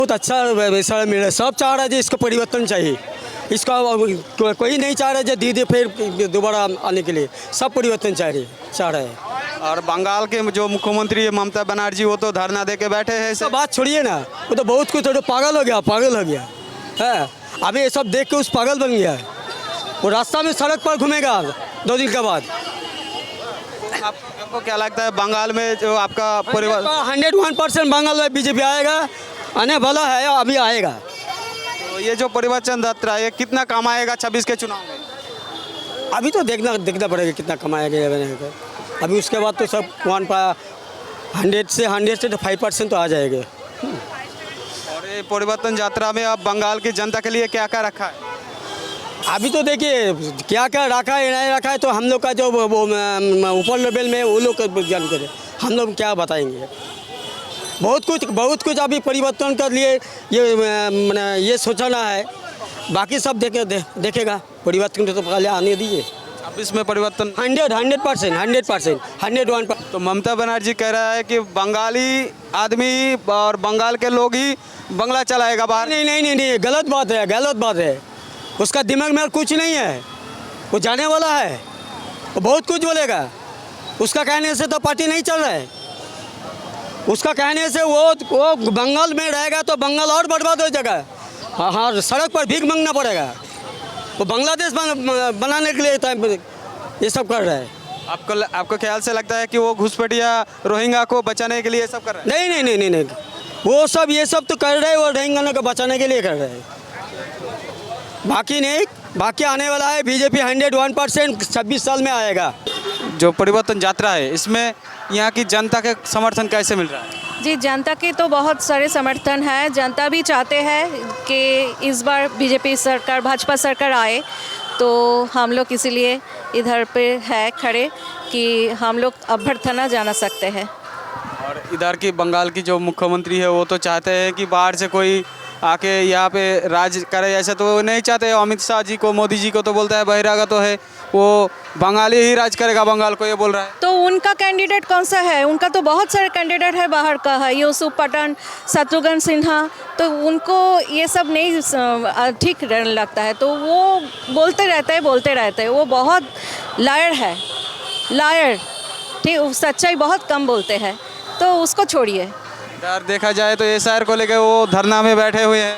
बहुत अच्छा वैसा मिल रहा है। सब चाह रहा है जो इसको परिवर्तन चाहिए, इसका कोई नहीं चाह रहा है जो दीदी फिर दोबारा आने के लिए, सब परिवर्तन चाह रहे हैं। और बंगाल के जो मुख्यमंत्री है ममता बनर्जी, वो तो धरना दे के बैठे हैं। सब बात छोड़िए ना, वो तो बहुत कुछ तो पागल हो गया है। अभी ये सब देख के उस पागल बन गया है। वो रास्ता में सड़क पर घूमेगा 2 दिन के बाद। आपको क्या लगता है बंगाल में जो आपका परिवार 101% बंगाल में बीजेपी आएगा, आने वाला है, अभी आएगा। तो ये जो परिवर्तन यात्रा है, ये कितना काम आएगा 26 के चुनाव में? अभी तो देखना पड़ेगा कितना कमाएगा। अभी उसके बाद तो सब 100 से 5% तो आ जाएगा। और ये परिवर्तन यात्रा में अब बंगाल की जनता के लिए क्या क्या रखा है? अभी तो देखिए क्या क्या रखा है नहीं रखा है, तो हम लोग का जो वो ऊपर लेवल में वो लोग जान करे, हम लोग क्या बताएंगे। बहुत कुछ अभी परिवर्तन कर लिए, ये सोचना है। बाकी सब देखेगा परिवर्तन तो पहले आने दीजिए। अब इसमें परिवर्तन 100% तो ममता बनर्जी कह रहा है कि बंगाली आदमी और बंगाल के लोग ही बंगला चलाएगा बाहर। नहीं, गलत बात है। उसका दिमाग में कुछ नहीं है, वो जाने वाला है, वो बहुत कुछ बोलेगा। उसका कहने से तो पार्टी नहीं चल रहा है। उसका कहने से वो बंगाल में रहेगा तो बंगाल और बर्बाद हो जाएगा। हाँ, सड़क पर भीख मांगना पड़ेगा। वो बांग्लादेश बनाने के लिए ये सब कर रहा है। आपको ख्याल से लगता है कि वो घुसपैठिया रोहिंग्या को बचाने के लिए सब कर रहा है? नहीं, वो सब ये सब तो कर रहे हैं, वो रोहिंग्या को बचाने के लिए कर रहे हैं। बाकी आने वाला है बीजेपी 101% 26 साल में आएगा। जो परिवर्तन यात्रा है, इसमें यहाँ की जनता के समर्थन कैसे मिल रहा है? जी, जनता के तो बहुत सारे समर्थन है। जनता भी चाहते हैं कि इस बार बीजेपी सरकार, भाजपा सरकार आए, तो हम लोग इसीलिए इधर पे है खड़े कि हम लोग अभ्यर्थना जाना सकते हैं। और इधर की बंगाल की जो मुख्यमंत्री है, वो तो चाहते हैं कि बाहर से कोई आके यहाँ पे राज करे, ऐसा तो वो नहीं चाहते। अमित शाह जी को, मोदी जी को तो बोलता है बहिरागा तो है, वो बंगाली ही राज करेगा बंगाल को, ये बोल रहा है। तो उनका कैंडिडेट कौन सा है? उनका तो बहुत सारे कैंडिडेट है, बाहर का है, यूसुफ पठान, शत्रुघ्न सिन्हा, तो उनको ये सब नहीं ठीक लगता है, तो वो बोलते रहते हैं। वो बहुत लायर, ठीक, सच्चाई बहुत कम बोलते हैं, तो उसको छोड़िए। यार देखा जाए तो एसआईआर को लेकर वो धरना में बैठे हुए हैं।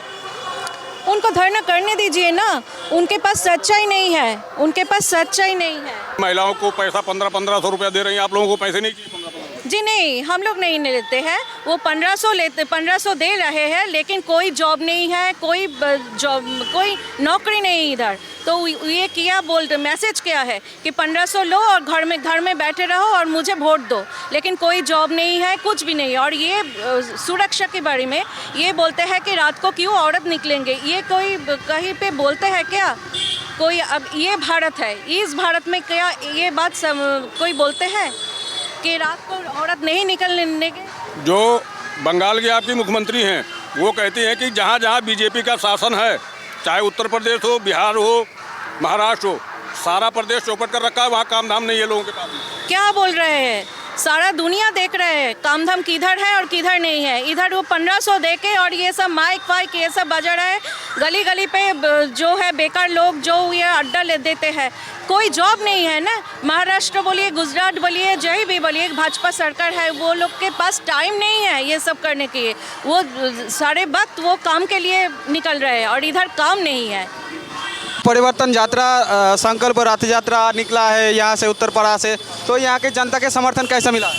उनको धरना करने दीजिए ना, उनके पास सच्चाई नहीं है। महिलाओं को पैसा 1500 रुपया दे रही हैं, आप लोगों को पैसे नहीं चाहिए? जी नहीं, हम लोग नहीं लेते हैं। वो 1500 दे रहे हैं, लेकिन कोई जॉब नहीं है, कोई नौकरी नहीं इधर। तो ये मैसेज क्या है कि 1500 लो और घर में बैठे रहो और मुझे वोट दो, लेकिन कोई जॉब नहीं है, कुछ भी नहीं। और ये सुरक्षा के बारे में ये बोलते हैं कि रात को क्यों औरत निकलेंगे, ये कोई कहीं पे बोलते हैं क्या? कोई अब ये भारत है, इस भारत में क्या ये बात कोई बोलते हैं कि रात को औरत नहीं निकलने देंगे? जो बंगाल के आपकी मुख्यमंत्री हैं, वो कहती हैं कि जहाँ जहाँ बीजेपी का शासन है, चाहे उत्तर प्रदेश हो, बिहार हो, महाराष्ट्र हो, सारा प्रदेश चौपट कर रखा है, वहाँ काम धाम नहीं है लोगों के पास। क्या बोल रहे हैं? सारा दुनिया देख रहे हैं काम धाम किधर है और किधर नहीं है। इधर वो 1500 दे के और ये सब माइक फाइक ये सब बजा रहा है, गली गली पे जो है बेकार लोग जो ये अड्डा ले देते हैं। कोई जॉब नहीं है ना। महाराष्ट्र बोलिए, गुजरात बोलिए, जहीं भी बोलिए, भाजपा सरकार है, वो लोग के पास टाइम नहीं है ये सब करने के लिए। वो सारे वक्त वो काम के लिए निकल रहे हैं और इधर काम नहीं है। परिवर्तन यात्रा, संकल्प रथ यात्रा निकला है यहाँ से, उत्तर प्रदेश से, तो यहाँ के जनता के समर्थन कैसा मिला?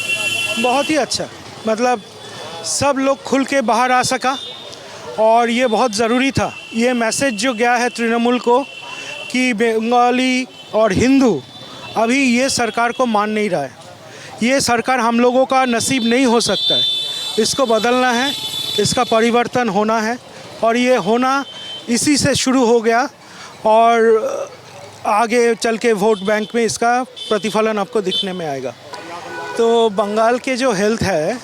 बहुत ही अच्छा, मतलब सब लोग खुल के बाहर आ सका और ये बहुत ज़रूरी था। ये मैसेज जो गया है तृणमूल को कि बंगाली और हिंदू अभी ये सरकार को मान नहीं रहा है। ये सरकार हम लोगों का नसीब नहीं हो सकता है, इसको बदलना है, इसका परिवर्तन होना है और ये होना इसी से शुरू हो गया और आगे चल के वोट बैंक में इसका प्रतिफलन आपको दिखने में आएगा। तो बंगाल के जो हेल्थ है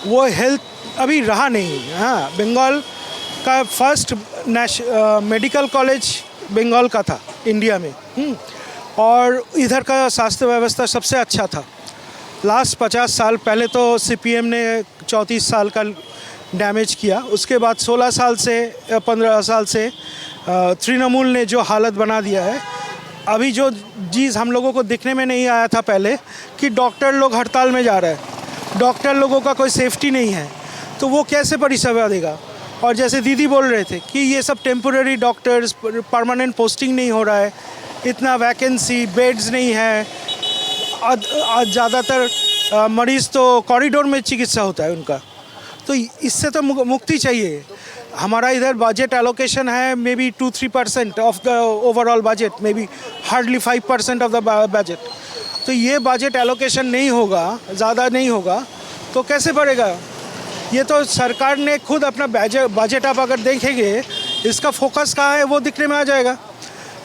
वो हेल्थ अभी रहा नहीं। हाँ, बंगाल का फर्स्ट मेडिकल कॉलेज बंगाल का था इंडिया में, और इधर का स्वास्थ्य व्यवस्था सबसे अच्छा था। लास्ट 50 साल पहले तो सीपीएम ने 34 साल का डैमेज किया। उसके बाद 16 साल से 15 साल से तृणमूल ने जो हालत बना दिया है, अभी जो चीज़ हम लोगों को दिखने में नहीं आया था पहले कि डॉक्टर लोग हड़ताल में जा रहे हैं, डॉक्टर लोगों का कोई सेफ्टी नहीं है, तो वो कैसे परिसेवा देगा। और जैसे दीदी बोल रहे थे कि ये सब टेम्पोररी डॉक्टर्स, परमानेंट पोस्टिंग नहीं हो रहा है, इतना वैकेंसी, बेड्स नहीं है, आज ज़्यादातर मरीज़ तो कॉरिडोर में चिकित्सा होता है उनका, तो इससे तो मुक्ति चाहिए। हमारा इधर बजट एलोकेशन है may be 2-3% of the overall budget, may be hardly 5% of the budget. तो ये बजट एलोकेशन नहीं होगा, ज़्यादा नहीं होगा तो कैसे बढ़ेगा। ये तो सरकार ने खुद अपना बजट आप अगर देखेंगे, इसका फोकस कहाँ है वो दिखने में आ जाएगा।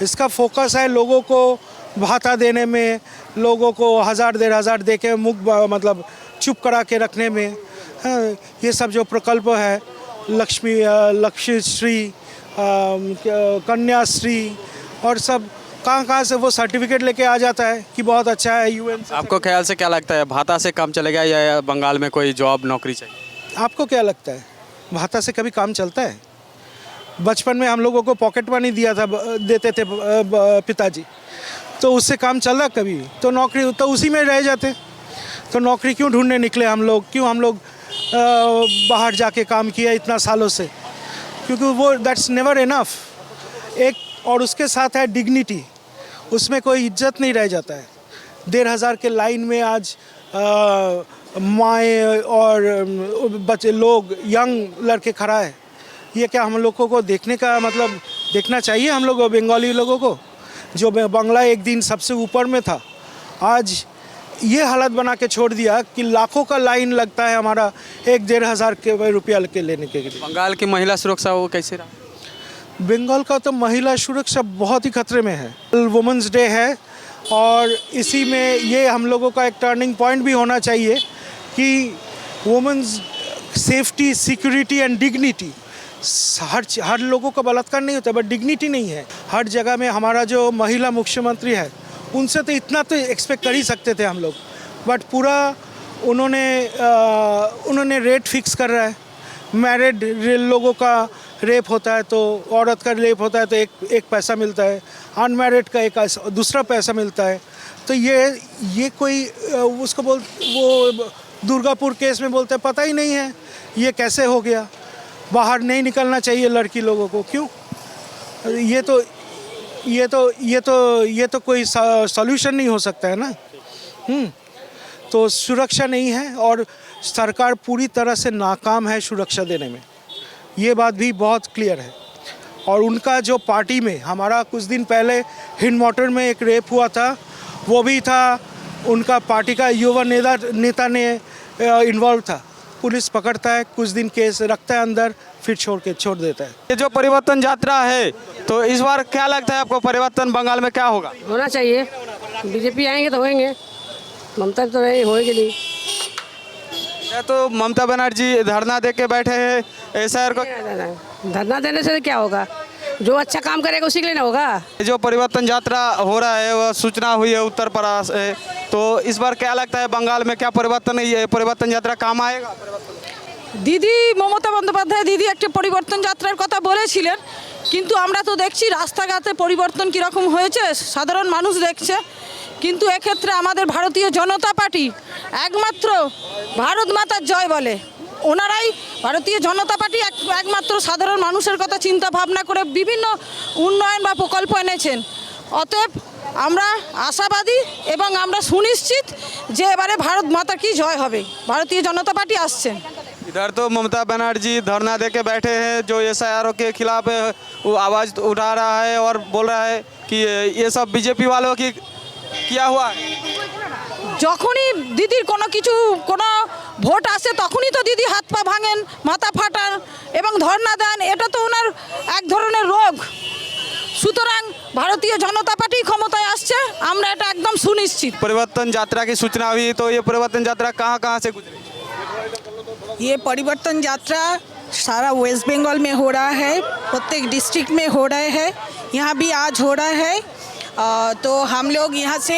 इसका फोकस है लोगों को भाता देने में, लोगों को 1000-1500 दे के मुख मतलब चुप करा के रखने में। हाँ, ये सब जो प्रकल्प है, लक्ष्मीश्री, कन्याश्री और सब कहाँ से वो सर्टिफिकेट लेके आ जाता है कि बहुत अच्छा है UN से। आपको ख्याल से क्या लगता है, भाता से काम चलेगा या बंगाल में कोई जॉब नौकरी चाहिए? आपको क्या लगता है, भाता से कभी काम चलता है? बचपन में हम लोगों को पॉकेट मनी दिया था, देते थे पिताजी, तो उससे काम चल रहा कभी? तो नौकरी तो उसी में रह जाते। तो नौकरी क्यों ढूंढने निकले हम लोग, क्यों हम लोग बाहर जाके काम किया इतना सालों से? क्योंकि वो दैट्स नेवर इनफ। एक और उसके साथ है डिग्निटी, उसमें कोई इज्जत नहीं रह जाता है। 1500 के लाइन में आज माएँ और बच्चे लोग, यंग लड़के खड़ा है। ये क्या हम लोगों को देखने का मतलब देखना चाहिए? हम लोग बंगाली लोगों को, जो बांग्ला एक दिन सबसे ऊपर में था, आज ये हालत बना के छोड़ दिया कि लाखों का लाइन लगता है हमारा 1-1500 के रुपया के लेने के लिए। बंगाल की महिला सुरक्षा वो कैसे रहा? बंगाल का तो महिला सुरक्षा बहुत ही खतरे में है। वुमेंस डे है और इसी में ये हम लोगों का एक टर्निंग पॉइंट भी होना चाहिए कि women's safety, security and dignity, हर लोगों का बलात्कार नहीं होता, बट डिग्निटी नहीं है हर जगह में। हमारा जो महिला मुख्यमंत्री है, उनसे तो इतना तो एक्सपेक्ट कर ही सकते थे हम लोग, बट पूरा उन्होंने रेट फिक्स कर रहा है। मैरिड लोगों का रेप होता है तो, औरत का रेप होता है तो एक पैसा मिलता है, अनमैरिड का एक दूसरा पैसा मिलता है। तो ये कोई उसको वो दुर्गापुर केस में बोलते हैं पता ही नहीं है ये कैसे हो गया। बाहर नहीं निकलना चाहिए लड़की लोगों को, क्यों? ये तो कोई सॉल्यूशन नहीं हो सकता है ना। तो सुरक्षा नहीं है और सरकार पूरी तरह से नाकाम है सुरक्षा देने में, ये बात भी बहुत क्लियर है। और उनका जो पार्टी में, हमारा कुछ दिन पहले हिंड मोटर में एक रेप हुआ था, वो भी था उनका पार्टी का युवा नेता ने इन्वॉल्व था। पुलिस पकड़ता है, कुछ दिन केस रखता है अंदर, फिर छोड़ देता है। ये जो परिवर्तन यात्रा है, तो इस बार क्या लगता है आपको, परिवर्तन बंगाल में क्या होगा? होना चाहिए। बीजेपी आएंगे तो होएंगे, ममता तो नहीं होएगी नहीं। ये तो ममता बनर्जी धरना दे के बैठे हैं, ऐसा को धरना देने से क्या होगा? जो अच्छा काम करेगा उसी के लिए ना होगा। ये जो परिवर्तन यात्रा हो रहा है, वह सूचना हुई है उत्तर प्रदेश से, तो इस बार क्या लगता है बंगाल में क्या परिवर्तन है, ये परिवर्तन यात्रा काम आएगा? দিদি মমতা বন্দ্যোপাধ্যায় দিদি একটা পরিবর্তন যাত্রার কথা বলেছিলেন, কিন্তু আমরা তো দেখছি রাস্তাঘাটে পরিবর্তন কীরকম হয়েছে, সাধারণ মানুষ দেখছে। কিন্তু এক্ষেত্রে আমাদের ভারতীয় জনতা পার্টি একমাত্র ভারত মাতার জয় বলে, ওনারাই ভারতীয় জনতা পার্টি একমাত্র সাধারণ মানুষের কথা চিন্তা ভাবনা করে বিভিন্ন উন্নয়ন বা প্রকল্প এনেছেন। অতএব আমরা আশাবাদী এবং আমরা সুনিশ্চিত যে এবারে ভারত মাতা কি জয় হবে, ভারতীয় জনতা পার্টি আসছেন। इधर तो ममता बनर्जी धरना दे के बैठे हैं, जो SIR के खिलाफ वो आवाज़ उठा रहा है और बोल रहा है कि ये सब बीजेपी वालों की किया हुआ है। যখনই দিদির কোনো ভোট আসে তখনই তো দিদি হাত পা ভাঙেন, মাথা ফাটান এবং ধর্ণা দেন, এটা তো ওনার এক ধরনের রোগ। সুতরাং ভারতীয় জনতা পার্টি ক্ষমতায় আসছে, আমরা এটা একদম সুনিশ্চিত। परिवर्तन यात्रा की सूचना हुई, तो ये परिवर्तन यात्रा कहाँ कहाँ से गुजरी? ये परिवर्तन यात्रा सारा वेस्ट बंगाल में हो रहा है, प्रत्येक डिस्ट्रिक्ट में हो रहा है, यहाँ भी आज हो रहा है। तो हम लोग यहाँ से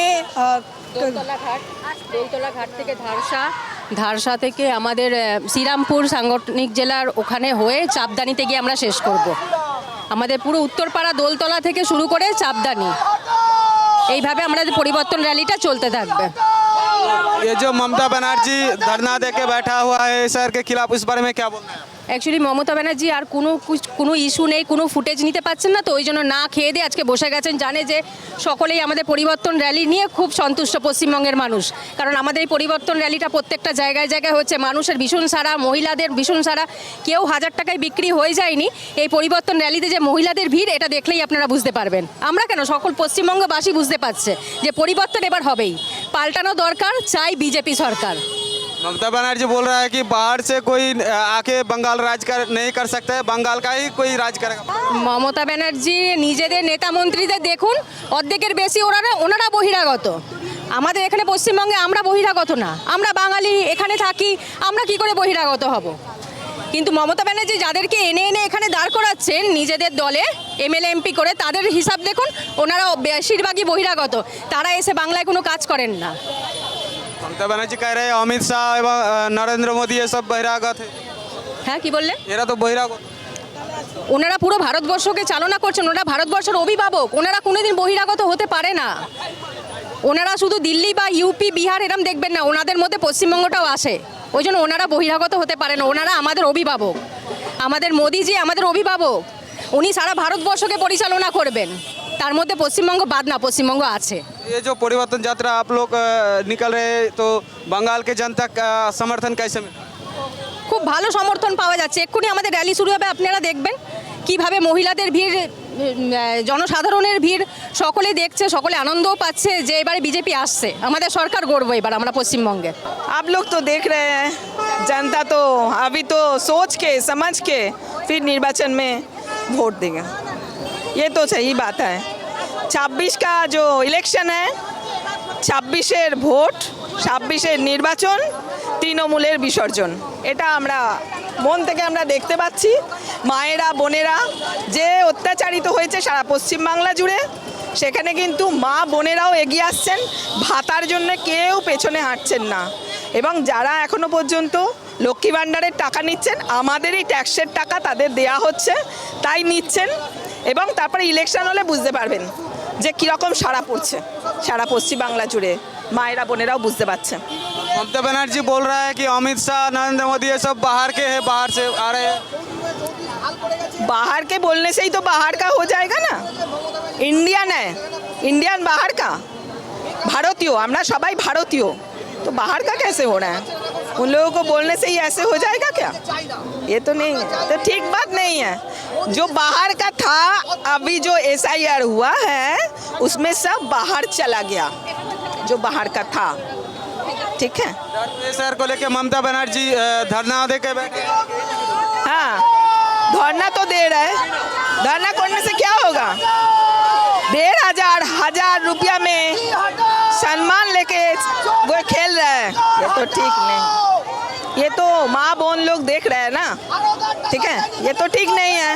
দোলতলা ঘাট থেকে ধারসা, ধারসা থেকে আমাদের শ্রীরামপুর সাংগঠনিক জেলার ওখানে হয়ে চাপদানিতে গিয়ে আমরা শেষ করব। আমাদের পুরো উত্তরপাড়া দোলতলা থেকে শুরু করে চাপদানি, এইভাবে আমাদের পরিবর্তন র্যালিটা চলতে থাকবে। ये जो ममता बनर्जी धरना दे के बैठा हुआ है सर के खिलाफ, इस बारे में क्या बोलना है? অ্যাকচুয়ালি মমতা ব্যানার্জি আর কোনো ইস্যু নেই, কোনো ফুটেজ নিতে পারছেন না, তো ওই জন্য না খেয়ে দিয়ে আজকে বসে গেছেন। জানে যে সকলেই আমাদের পরিবর্তন র্যালি নিয়ে খুব সন্তুষ্ট পশ্চিমবঙ্গের মানুষ, কারণ আমাদের এই পরিবর্তন র্যালিটা প্রত্যেকটা জায়গায় জায়গায় হচ্ছে, মানুষের ভীষণ সারা, মহিলাদের ভীষণ সারা, কেউ 1000 টাকায় বিক্রি হয়ে যায়নি। এই পরিবর্তন র্যালিতে যে মহিলাদের ভিড়, এটা দেখলেই আপনারা বুঝতে পারবেন। আমরা কেন, সকল পশ্চিমবঙ্গবাসী বুঝতে পারছে যে পরিবর্তন এবার হবেই, পাল্টানো দরকার, চাই বিজেপি সরকার। ममता बनर्जी बोल रहा है कि बाहर से कोई आके बंगाल नहीं कर सकता है, बंगाल का ही कोई राज करेगा। মমতা ব্যানার্জি নিজেদের নেতা মন্ত্রীদের দেখুন, অর্ধেকের বেশি ওনারা বহিরাগত। আমাদের এখানে পশ্চিমবঙ্গে আমরা বহিরাগত না, আমরা বাঙালি, এখানে থাকি, আমরা কি করে বহিরাগত হব? কিন্তু মমতা ব্যানার্জি যাদেরকে এনে এনে এখানে দাঁড় করাচ্ছেন নিজেদের দলে এমএলএ এমপি করে, তাদের হিসাব দেখুন, ওনারা বেশিরভাগই বহিরাগত, তারা এসে বাংলায় কোনো কাজ করেন না। ममता बनर्जी कह रहे हैं अमित शाह एवं नरेंद्र मोदी ये सब बहिरागत है। হ্যাঁ, কি বললেন? এরা তো বহিরাগত। ওনারা পুরো ভারতবর্ষকে চালনা করছেন, ওনারা ভারতবর্ষের অভিভাবক, ওনারা কোনোদিন বহিরাগত হতে পারে না। ওনারা শুধু দিল্লি বা ইউপি বিহার এরম দেখবেন না, ওনাদের মধ্যে পশ্চিমবঙ্গটাও আসে, ওই জন্য ওনারা বহিরাগত হতে পারে না। ওনারা আমাদের অভিভাবক, আমাদের মোদিজি আমাদের অভিভাবক, উনি সারা ভারতবর্ষকে পরিচালনা করবেন, তার মধ্যে পশ্চিমবঙ্গ বাদ না, পশ্চিমবঙ্গ আছে। ये जो परिवर्तन यात्रा आप लोग निकल रहे हैं, तो बंगाल के जनता का समर्थन कैसे मिला? খুব ভালো সমর্থন পাওয়া যাচ্ছে। এক্ষুনি আমাদের র্যালি শুরু হবে, আপনারা দেখবেন কিভাবে মহিলাদের ভিড়, জনসাধারণের ভিড়, সকলে দেখছে, সকলে আনন্দও পাচ্ছে যে এবারে বিজেপি আসছে, আমাদের সরকার গড়ব এবার আমরা পশ্চিমবঙ্গে। आप लोग तो देख रहे हैं, जनता तो अभी तो सोच के समझ के फिर निर्वाचन में वोट देगा, ये तो सही बात है। 26 का जो इलेक्शन है, 26-এর ভোট, 26-এর নির্বাচন, তৃণমূলের বিসর্জন, এটা আমরা মন থেকে আমরা দেখতে পাচ্ছি। মায়েরা বোনেরা যে অত্যাচারিত হয়েছে সারা পশ্চিমবাংলা জুড়ে, সেখানে কিন্তু মা বোনেরাও এগিয়ে আসছেন, ভাতার জন্য কেউ পেছনে হাঁটছেন না। এবং যারা এখনো পর্যন্ত লক্ষ্মী ভাণ্ডারের টাকা নিচ্ছেন, আমাদেরই ট্যাক্সের টাকা তাদের দেয়া হচ্ছে, তাই নিচ্ছেন। এবং তারপরে ইলেকশন হলে বুঝতে পারবেন যে কীরকম সাড়া পড়ছে সারা পশ্চিমবাংলা জুড়ে, মায়েরা বোনেরাও বুঝতে পারছেন। ममता बनर्जी बोल रहा है कि अमित शाह नरेंद्र मोदी ये सब बाहर के हैं, बाहर से आ रहे हैं। बाहर के बोलने से ही तो बाहर का हो जाएगा ना, इंडियन है, इंडियन बाहर का, भारतीय, আমরা সবাই भारतीय, तो बाहर का कैसे हो रहा है? उन लोगों को बोलने से ही ऐसे हो जाएगा क्या? ये तो नहीं, तो ठीक बात नहीं है। जो बाहर का था, अभी जो SIR हुआ है उसमें सब बाहर चला गया, जो बाहर का था, ठीक है। सर को लेके ममता बनर्जी धरना दे के बैठे। हाँ, धरना तो दे रहा है, धरना करने से क्या होगा? 1,500 रुपया में सम्मान लेके वो खेल रहा है, ये तो ठीक नहीं। ये तो माँ बहन लोग देख रहे हैं ना, ठीक है, ये तो ठीक नहीं है।